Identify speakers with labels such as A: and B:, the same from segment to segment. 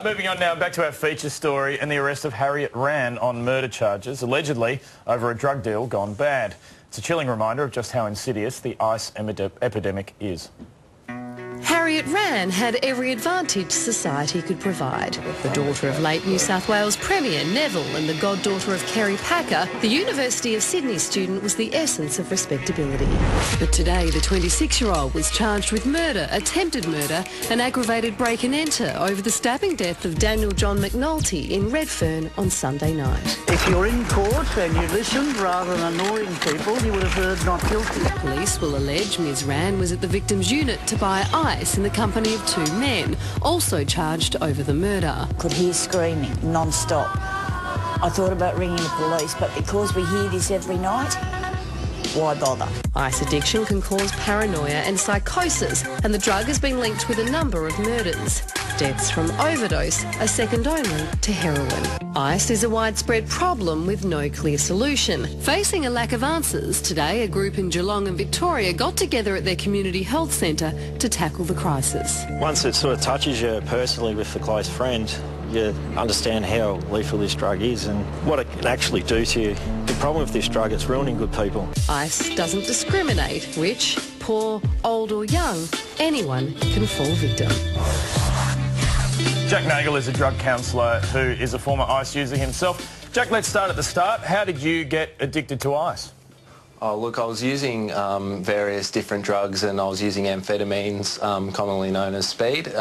A: Moving on now, back to our feature story and the arrest of Harriet Rann on murder charges, allegedly over a drug deal gone bad. It's a chilling reminder of just how insidious the ice epidemic is.
B: Harriet Rann had every advantage society could provide. The daughter of late New South Wales Premier Nagle and the goddaughter of Kerry Packer, the University of Sydney student was the essence of respectability. But today the 26-year-old was charged with murder, attempted murder and aggravated break and enter over the stabbing death of Daniel John McNulty in Redfern on Sunday night.
C: If you're in court and you listened rather than annoying people, you would have heard not guilty.
B: Police will allege Ms Rann was at the victim's unit to buy ice in the company of two men, also charged over the murder.
D: Could hear screaming non-stop. I thought about ringing the police, but because we hear this every night, why bother?
B: Ice addiction can cause paranoia and psychosis, and the drug has been linked with a number of murders. Deaths from overdose are second only to heroin. Ice is a widespread problem with no clear solution. Facing a lack of answers, today a group in Geelong and Victoria got together at their community health centre to tackle the crisis.
E: Once it sort of touches you personally with a close friend, you understand how lethal this drug is and what it can actually do to you. The problem with this drug, it's ruining good people.
B: Ice doesn't discriminate. Rich, poor, old or young, anyone can fall victim.
A: Jack Nagle is a drug counsellor who is a former ice user himself. Jack, let's start at the start. How did you get addicted to ice?
F: Oh, look, I was using various different drugs, and I was using amphetamines, commonly known as speed,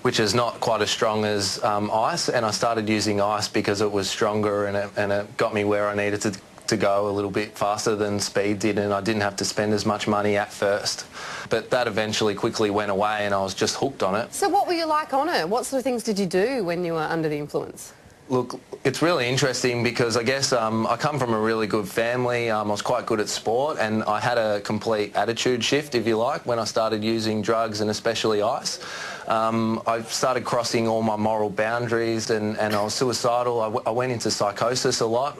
F: which is not quite as strong as ice, and I started using ice because it was stronger and it got me where I needed to go a little bit faster than speed did, and I didn't have to spend as much money at first. But that eventually quickly went away and I was just hooked on it.
G: So what were you like on it? What sort of things did you do when you were under the influence?
F: Look, it's really interesting because I guess I come from a really good family. I was quite good at sport and I had a complete attitude shift, if you like, when I started using drugs and especially ice. I started crossing all my moral boundaries and I was suicidal. I went into psychosis a lot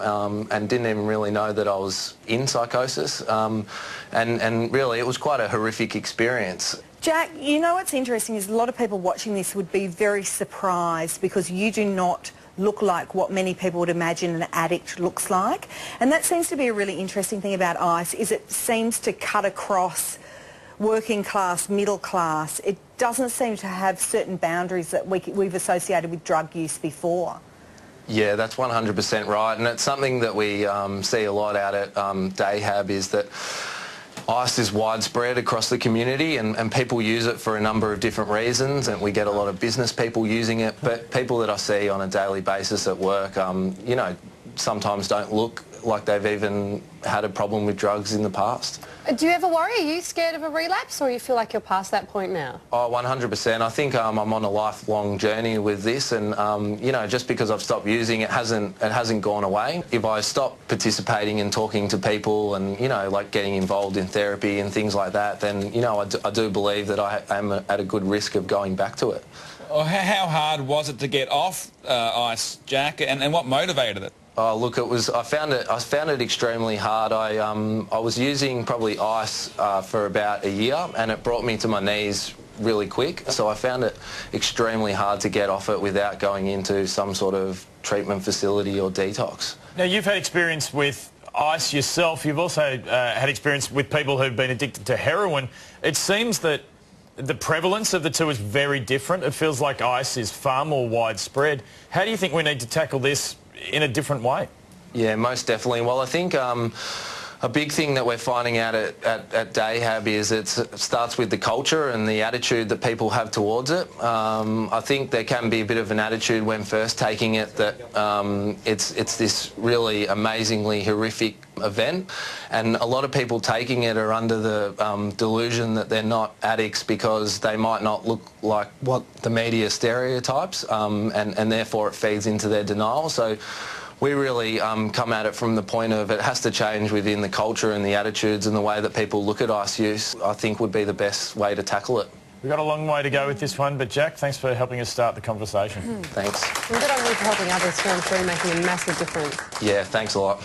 F: and didn't even really know that I was in psychosis. And really, it was quite a horrific experience.
H: Jack, you know what's interesting is a lot of people watching this would be very surprised because you do not look like what many people would imagine an addict looks like. And that seems to be a really interesting thing about ice, is it seems to cut across working class, middle class. It doesn't seem to have certain boundaries that we've associated with drug use before.
F: Yeah, that's 100% right, and it's something that we see a lot out at Rehab, is that ice is widespread across the community and people use it for a number of different reasons, and we get a lot of business people using it, but people that I see on a daily basis at work, you know, sometimes don't look like they've even had a problem with drugs in the past.
G: Do you ever worry? Are you scared of a relapse, or you feel like you're past that point now?
F: Oh, 100%. I think I'm on a lifelong journey with this, and you know, just because I've stopped using it hasn't gone away. If I stop participating and talking to people, and you know, like getting involved in therapy and things like that, then you know, I do believe that I am at a good risk of going back to it.
I: How hard was it to get off ice, Jack, and what motivated it?
F: Oh, look, I found it extremely hard. I was using probably ice for about a year, and it brought me to my knees really quick. So I found it extremely hard to get off it without going into some sort of treatment facility or detox.
A: Now, you've had experience with ice yourself. You've also had experience with people who've been addicted to heroin. It seems that the prevalence of the two is very different. It feels like ice is far more widespread. How do you think we need to tackle this in a different way?
F: Yeah, most definitely. Well, I think a big thing that we're finding out at Rehab is it starts with the culture and the attitude that people have towards it. I think there can be a bit of an attitude when first taking it that it's this really amazingly horrific event, and a lot of people taking it are under the delusion that they're not addicts because they might not look like what the media stereotypes, and therefore it feeds into their denial. So we really come at it from the point of it has to change within the culture and the attitudes and the way that people look at ice use, I think would be the best way to tackle it.
A: We've got a long way to go with this one, but Jack, thanks for helping us start the conversation.
F: Thanks.
G: And good on you for helping others too. I'm sure you're making a massive difference.
F: Yeah, thanks a lot.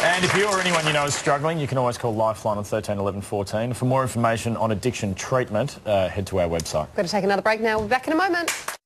A: And if you or anyone you know is struggling, you can always call Lifeline on 13 11 14. For more information on addiction treatment, head to our website.
G: We're going to take another break now. We'll be back in a moment.